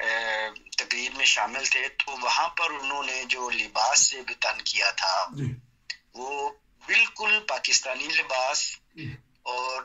تقریب میں شامل تھے، تو وہاں پر انہوں نے جو لباس سے بیان کیا تھا وہ بالکل پاکستانی لباس اور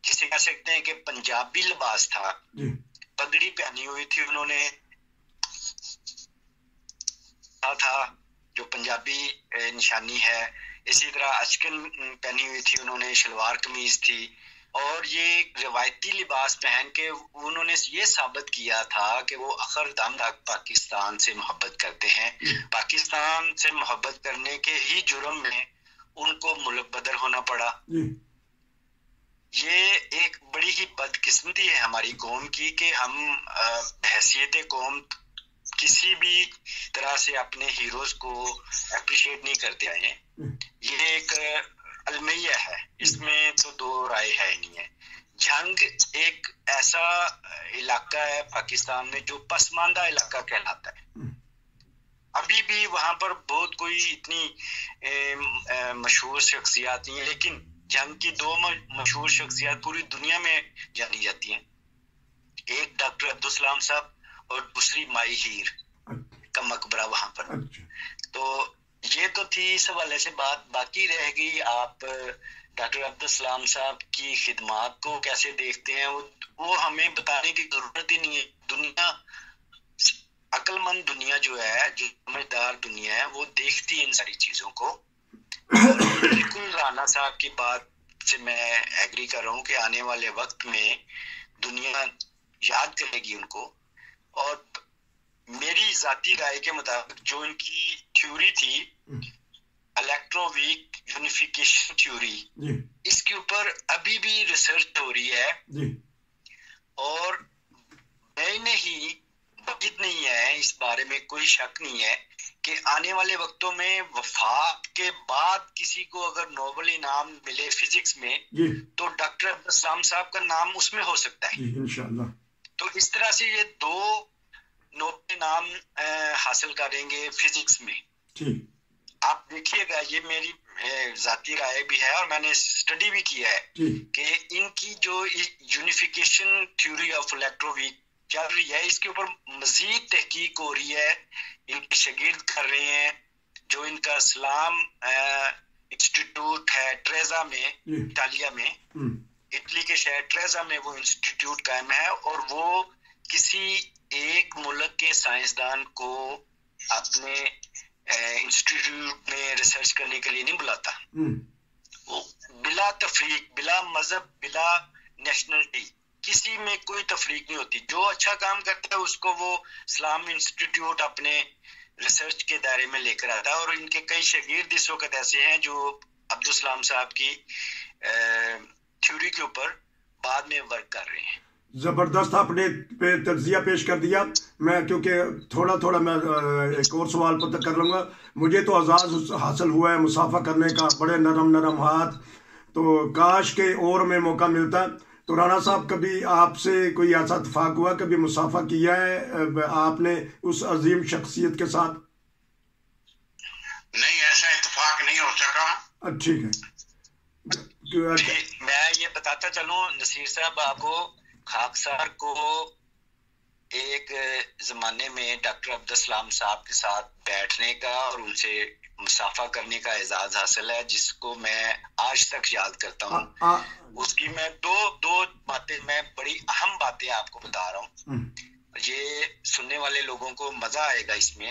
جسے کہہ سکتے ہیں کہ پنجابی لباس تھا. پگڑی پہنی ہوئی تھی انہوں نے تھا جو پنجابی نشانی ہے، اسی طرح اچکن پہنی ہوئی تھی انہوں نے، شلوار قمیض تھی، اور یہ روایتی لباس پہن کے انہوں نے یہ ثابت کیا تھا کہ وہ آخر دم تک پاکستان سے محبت کرتے ہیں. پاکستان سے محبت کرنے کے ہی جرم میں ان کو ملک بدر ہونا پڑا. یہ ایک بڑی ہی بدقسمتی ہے ہماری قوم کی کہ ہم بحیثیت قوم کسی بھی طرح سے اپنے ہیروز کو اپریشیٹ نہیں کرتے آئے ہیں. یہ ایک المیہ ہے، اس میں تو دو رائے ہے نہیں ہے. جنگ ایک ایسا علاقہ ہے پاکستان میں جو پسماندہ علاقہ کہلاتا ہے. ابھی بھی وہاں پر بہت کوئی اتنی مشہور شخصیات نہیں ہیں، لیکن جنگ کی دو مشہور شخصیات پوری دنیا میں جانی جاتی ہیں. ایک ڈاکٹر عبدالسلام صاحب اور دوسری مائی ہیر کا مقبرہ وہاں پر. تو یہ تو تھی اس حوالے سے بات. باقی رہ گئی آپ ڈاکٹر عبدالسلام صاحب کی خدمات کو کیسے دیکھتے ہیں، وہ ہمیں بتانے کی ضرورت ہی نہیں ہے. دنیا، عقل مند دنیا جو ہے، جو سمجھدار دنیا ہے، وہ دیکھتی ہے ان ساری چیزوں کو. اور بالکل رانا صاحب کی بات سے میں ایگری کر رہا ہوں کہ آنے والے وقت میں دنیا یاد کرے گی ان کو. اور میری ذاتی رائے کے مطابق جو ان کی تھیوری تھی الیکٹرو ویک یونیفیکیشن تھیوری، اس کے اوپر ابھی بھی ریسرچ ہو رہی ہے. اور میں نہیں بعید نہیں ہے، اس بارے میں کوئی شک نہیں ہے کہ آنے والے وقتوں میں وفات کے بعد کسی کو اگر نوبل انعام ملے فزکس میں تو ڈاکٹر عبدالسلام صاحب کا نام اس میں ہو سکتا ہے انشاءاللہ. تو اس طرح سے یہ دو نوبل انعام حاصل کریں گے فزکس میں. آپ دیکھیے گا، یہ میری ذاتی رائے بھی ہے اور میں نے اسٹڈی بھی کیا ہے کہ ان کی جو unification theory of electroweak چل رہی ہے، اس کے اوپر مزید تحقیق ہو رہی ہے. ان کے شاگرد کر رہے ہیں. جو ان کا اسلام انسٹیٹیوٹ ہے ٹریزا میں، اٹالیا میں، اٹلی کے شہر ٹریزا میں وہ انسٹیٹیوٹ قائم ہے، اور وہ کسی ایک ملک کے سائنسدان کو اپنے انسٹیٹیوٹ میں ریسرچ کرنے کے لیے نہیں بلاتا. وہ بلا تفریق، بلا مذہب، بلا نیشنلٹی، کسی میں کوئی تفریق نہیں ہوتی. جو اچھا کام کرتا ہے اس کو وہ اسلام انسٹیٹیوٹ اپنے ریسرچ کے دائرے میں لے کر آتا ہے. اور ان کے کئی شاگرد اس وقت ایسے ہیں جو عبدالسلام صاحب کی تھیوری کے اوپر بعد میں ورک کر رہے ہیں. زبردست آپ نے تجزیہ پیش کر دیا. میں کیونکہ تھوڑا میں ایک اور سوال پتہ کر لوں گا. مجھے تو اعزاز حاصل ہوا ہے مصافحہ کرنے کا، بڑے نرم ہاتھ، تو کاش کے اور میں موقع ملتا. تو رانا صاحب کبھی آپ سے کوئی ایسا اتفاق ہوا، کبھی مصافحہ کیا ہے آپ نے اس عظیم شخصیت کے ساتھ؟ نہیں، ایسا اتفاق نہیں ہو سکا. ٹھیک ہے. میں یہ بتاتا چلوں نصیر صاحب آپ کو، خاکسار کو ایک زمانے میں ڈاکٹر عبدالسلام صاحب کے ساتھ بیٹھنے کا اور ان سے مصافحہ کرنے کا اعزاز حاصل ہے، جس کو میں آج تک یاد کرتا ہوں. اس کی میں دو باتیں، میں بڑی اہم باتیں آپ کو بتا رہا ہوں. یہ سننے والے لوگوں کو مزہ آئے گا اس میں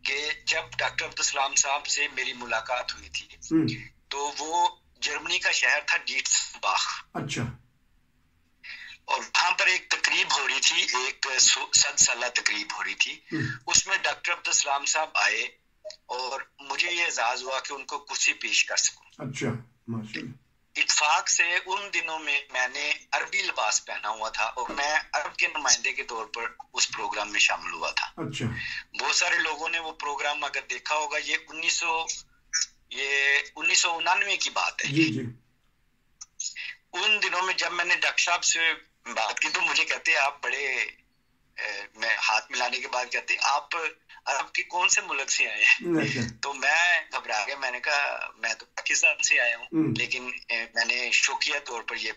کہ جب ڈاکٹر عبدالسلام صاحب سے میری ملاقات ہوئی تھی تو وہ جرمنی کا شہر تھا ڈیٹسباخ. اچھا. اور وہاں پر ایک تقریب ہو رہی تھی، ایک 100 سالہ تقریب ہو رہی تھی. اس میں ڈاکٹر عبدالسلام صاحب آئے اور مجھے یہ اعزاز ہوا کہ ان کو کرسی پیش کر سکوں. اچھا، ماشاءاللہ. اتفاق سے ان دنوں میں نے عربی لباس پہنا ہوا تھا اور میں عرب کے نمائندے کے طور پر اس پروگرام میں شامل ہوا تھا. اچھا. بہت سارے لوگوں نے وہ پروگرام اگر دیکھا ہوگا، یہ 1999 کی بات ہے. جی. ان دنوں میں جب میں نے ڈاکٹر صاحب سے بات کی تو مجھے کہتے ہیں آپ بڑے، میں ہاتھ ملانے کے بعد کہتے ہیں آپ عرب کے کون سے ملک سے آئے ہیں؟ تو میں گھبرا گیا. میں نے کہا میں تو پاکستان سے آیا ہوں، لیکن میں نے شوقیہ طور پر یہ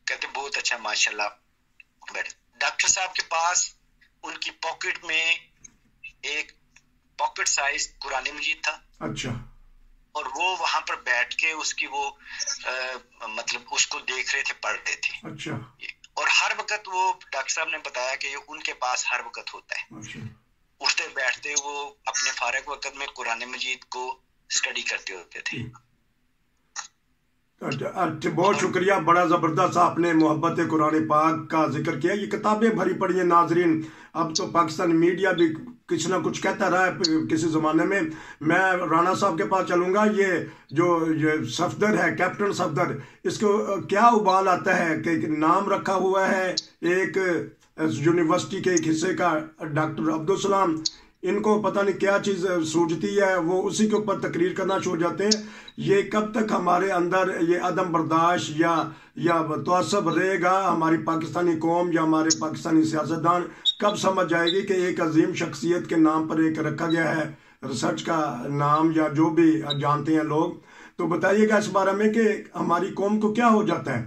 کہتے بہت اچھا ماشاءاللہ. ڈاکٹر صاحب کے پاس ان کی پاکٹ میں ایک پاکٹ سائز قرآن مجید تھا. اچھا. اور وہ وہاں پر بیٹھ کے اس کی وہ مطلب اس کو دیکھ رہے تھے, پڑھ رہے تھے. اچھا. اور ہر وقت وہ ڈاکٹر صاحب نے بتایا کہ ان کے پاس ہر وقت ہوتا ہے. اچھا. اٹھتے بیٹھتے وہ اپنے فارغ وقت میں قرآن مجید کو اسٹڈی کرتے ہوتے تھے. بہت شکریہ, بڑا زبردست آپ نے محبت قرآن پاک کا ذکر کیا. یہ کتابیں بھری پڑی ہیں ناظرین. اب تو پاکستانی میڈیا بھی کچھ نہ کچھ کہتا رہا ہے کسی زمانے میں. میں رانا صاحب کے پاس چلوں گا. یہ صفدر ہے, کیپٹن صفدر, اس کو کیا ابال آتا ہے کہ نام رکھا ہوا ہے ایک یونیورسٹی کے ایک حصے کا, ڈاکٹر عبدالسلام. ان کو پتہ نہیں کیا چیز سوچتی ہے, وہ اسی کے اوپر تقریر کرنا چھوڑ جاتے ہیں. یہ کب تک ہمارے اندر یہ عدم برداشت یا تعصب رہے گا؟ ہماری پاکستانی قوم یا ہمارے پاکستانی سیاستدان کب سمجھ جائے گی کہ ایک عظیم شخصیت کے نام پر ایک رکھا گیا ہے ریسرچ کا نام, یا جو بھی جانتے ہیں لوگ. تو بتائیے گا اس بارے میں کہ ہماری قوم کو کیا ہو جاتا ہے.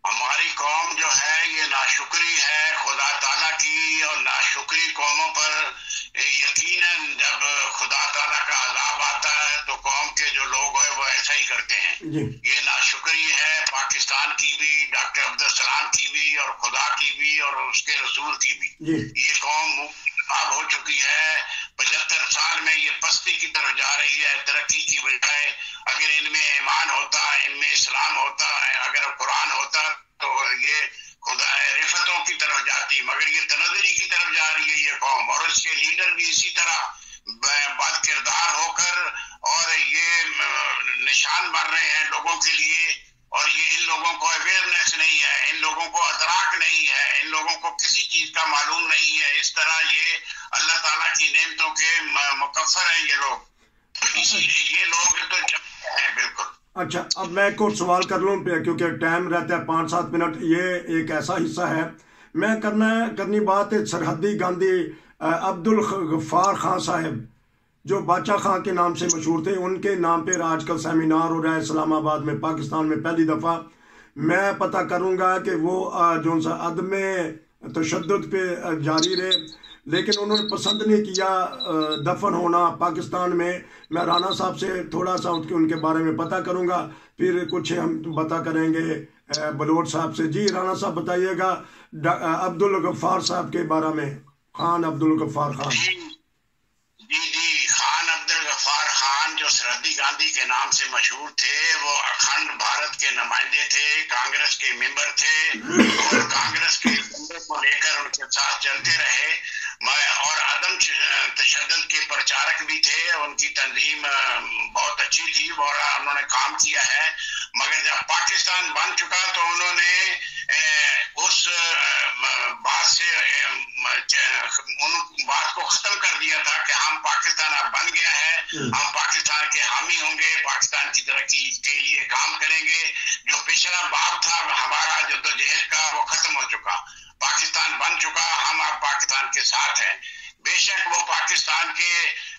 ہماری قوم جو ہے یہ ناشکری ہے خدا تعالیٰ کی, اور ناشکری قوموں پر یقیناً جب خدا تعالیٰ کا عذاب آتا ہے تو قوم کے جو لوگ ہیں وہ ایسا ہی کرتے ہیں. یہ ناشکری ہے پاکستان کی بھی, ڈاکٹر عبدالسلام کی بھی, اور خدا کی بھی, اور اس کے رسول کی بھی. یہ قوم خراب ہو چکی ہے. 75 سال میں یہ پستی کی طرف جا رہی ہے, ترقی کی بجائے. اگر ان میں ایمان ہوتا, ان میں اسلام ہوتا, اگر قرآن ہوتا تو یہ خدا رفتوں کی طرف جاتی, مگر یہ تنزلی کی طرف جا رہی ہے یہ قوم. اور اس کے لیڈر بھی اسی طرح بد کردار ہو کر, اور یہ نشان بن رہے ہیں لوگوں کے لیے. اور یہ ان لوگوں کو اویئرنیس نہیں ہے, ان لوگوں کو ادراک نہیں ہے, ان لوگوں کو کسی چیز کا معلوم نہیں ہے. اس طرح یہ اللہ تعالیٰ کی نعمتوں کے مکفر ہیں یہ لوگ. یہ لوگ تو ہیں بالکل. اچھا, اب میں ایک اور سوال کر لوں کیونکہ ٹائم رہتا ہے 5-7 منٹ. یہ ایک ایسا حصہ ہے میں کرنی بات ہے سرحدی گاندھی عبدالغفار خان صاحب, جو باچا خان کے نام سے مشہور تھے. ان کے نام پہ آج کل سیمینار ہو رہا ہے اسلام آباد میں, پاکستان میں پہلی دفعہ. میں پتہ کروں گا کہ وہ جو سا عدم تشدد پہ جاری رہے, لیکن انہوں نے پسند نہیں کیا دفن ہونا پاکستان میں. میں رانا صاحب سے تھوڑا سا ان کے بارے میں پتہ کروں گا, پھر کچھ ہم پتہ کریں گے بلوچ صاحب سے. جی رانا صاحب بتائیے گا عبدالغفار صاحب کے بارے میں, خان عبدالغفار خان. جی خان عبدالغفار خان جو سرحدی گاندھی کے نام سے مشہور تھے, وہ اکھنڈ بھارت کے نمائندے تھے, کانگریس کے ممبر تھے, اور کانگریس کے جھنڈے کو لے کر ان کے ساتھ چلتے رہے, اور عدم تشدد کے پرچارک بھی تھے. ان کی تنظیم بہت اچھی تھی اور انہوں نے کام کیا ہے. مگر جب پاکستان بن چکا تو انہوں نے اس بات سے ان بات کو ختم کر دیا تھا کہ ہم پاکستان اب بن گیا ہے, ہم پاکستان کے حامی ہوں گے, پاکستان کی ترقی کے لیے کام کریں گے. جو پچھلا باب تھا ہمارا جدوجہد کا وہ ختم ہو چکا, پاکستان بن چکا, ہم اب پاکستان کے ساتھ ہیں. بے شک وہ پاکستان کے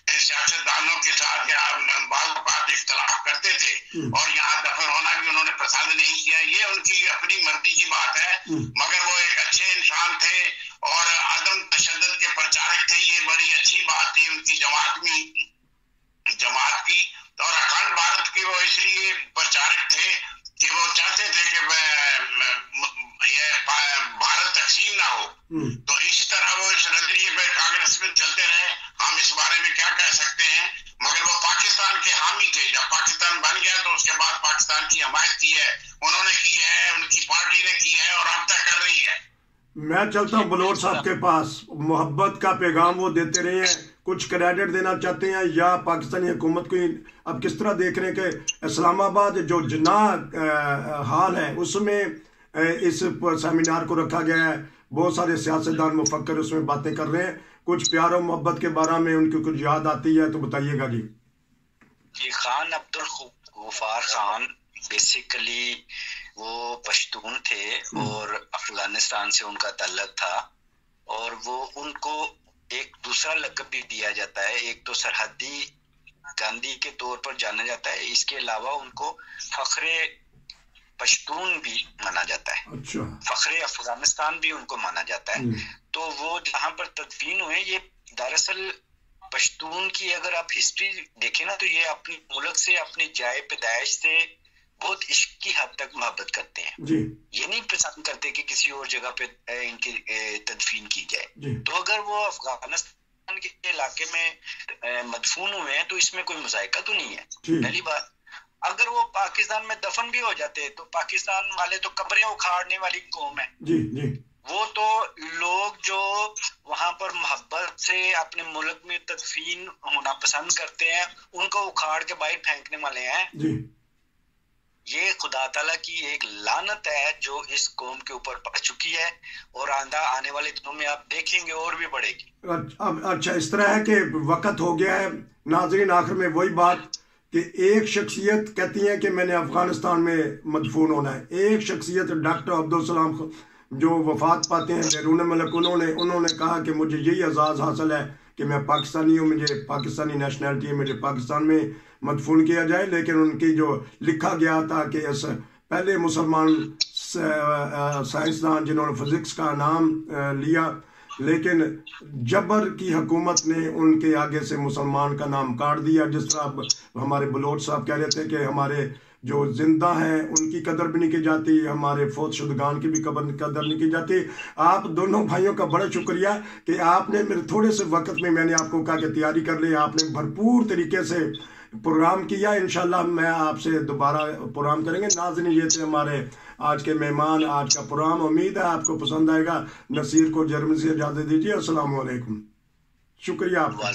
سیاستدانوں کے ساتھ بعض اوقات اختلاف کرتے تھے, اور یہاں دفن ہونا بھی انہوں نے پسند نہیں کیا. یہ ان کی اپنی مرضی کی بات ہے, مگر وہ ایک اچھے انسان تھے اور عدم تشدد کے پرچارک تھے. یہ بڑی اچھی بات تھی ان کی جماعت کی. اور اکھنڈ بھارت کے وہ اس لیے پرچارک تھے کہ وہ چاہتے تھے کہ یہ بھارت تقسیم نہ ہو. تو اس طرح وہ اس نظریے پہ کانگریس میں چلتے رہے. ہم اس بارے میں کیا کہہ سکتے ہیں, مگر وہ پاکستان کے حامی تھے. جب پاکستان بن گیا تو اس کے بعد پاکستان کی حمایت کی ہے, انہوں نے کی ہے, ان کی پارٹی نے کی ہے, اور اب تک کر رہی ہے. میں چلتا ہوں بلوچ صاحب کے پاس. محبت کا پیغام وہ دیتے رہے ہیں, کچھ کریڈٹ دینا چاہتے ہیں یا پاکستانی حکومت کو اب کس طرح دیکھ رہے ہیں کہ اسلام آباد جو جناح حال ہے اس میں اس سیمینار کو رکھا گیا ہے, بہت سارے سیاستدان مفکر اس میں باتیں کر رہے ہیں. کچھ پیار و محبت کے بارے میں ان کی کچھ یاد آتی ہے تو بتائیے گا. جی خان عبدالغفار خان بیسیکلی وہ پشتون تھے اور افغانستان سے ان کا تعلق تھا, اور وہ ان کو ایک دوسرا لقب بھی دیا جاتا ہے. ایک تو سرحدی گاندھی کے طور پر جانا جاتا ہے, اس کے علاوہ ان کو فخر پشتون بھی مانا جاتا ہے. اچھا. فخر افغانستان بھی ان کو مانا جاتا ہے. تو وہ جہاں پر تدفین ہوئے، یہ دراصل پشتون کی اگر آپ ہسٹری دیکھیں نا تو یہ اپنے ملک سے، اپنی جائے پیدائش سے بہت عشق کی حد تک محبت کرتے ہیں. جی. یہ نہیں پسند کرتے کہ کسی اور جگہ پہ ان کی تدفین کی جائے. جی. تو اگر وہ افغانستان کے علاقے میں مدفون ہوئے ہیں تو اس میں کوئی مذائقہ تو نہیں ہے. پہلی بات، اگر وہ پاکستان میں دفن بھی ہو جاتے تو پاکستان والے تو قبریں اکھاڑنے والی قوم ہے. جی جی. وہ تو لوگ جو وہاں پر محبت سے اپنے ملک میں تدفین ہونا پسند کرتے ہیں ان کو اکھاڑ کے باہر پھینکنے والے ہیں. جی. یہ خدا تعالیٰ کی ایک لعنت ہے جو اس قوم کے اوپر پڑ چکی ہے، اور آنے والے دنوں میں آپ دیکھیں گے اور بھی بڑھے گی. اچھا، اس طرح ہے کہ وقت ہو گیا ہے ناظرین. آخر میں وہی بات کہ ایک شخصیت کہتی ہے کہ میں نے افغانستان میں مدفون ہونا ہے. ایک شخصیت ڈاکٹر عبدالسلام جو وفات پاتے ہیں بیرون ملک، انہوں نے کہا کہ مجھے یہی اعزاز حاصل ہے کہ میں پاکستانی ہوں، مجھے پاکستانی نیشنلٹی ہے، مجھے پاکستان میں مدفون کیا جائے. لیکن ان کی جو لکھا گیا تھا کہ اس پہلے مسلمان سائنسدان جنہوں نے فزکس کا نام لیا، لیکن جبر کی حکومت نے ان کے آگے سے مسلمان کا نام کاٹ دیا. جس طرح ہمارے بلوچ صاحب کہہ رہے تھے کہ ہمارے جو زندہ ہیں ان کی قدر بھی نہیں کی جاتی، ہمارے فوت شدگان کی بھی قدر نہیں کی جاتی. آپ دونوں بھائیوں کا بڑا شکریہ کہ آپ نے میرے تھوڑے سے وقت میں نے آپ کو کہا کہ تیاری کر لی، آپ نے بھرپور طریقے سے پروگرام کیا. انشاءاللہ میں آپ سے دوبارہ پروگرام کریں گے. ناظرین، یہ تھے ہمارے آج کے مہمان، آج کا پروگرام. امید ہے آپ کو پسند آئے گا. نصیر کو جرمنی سے اجازت دیجیے. السلام علیکم. شکریہ آپ کا.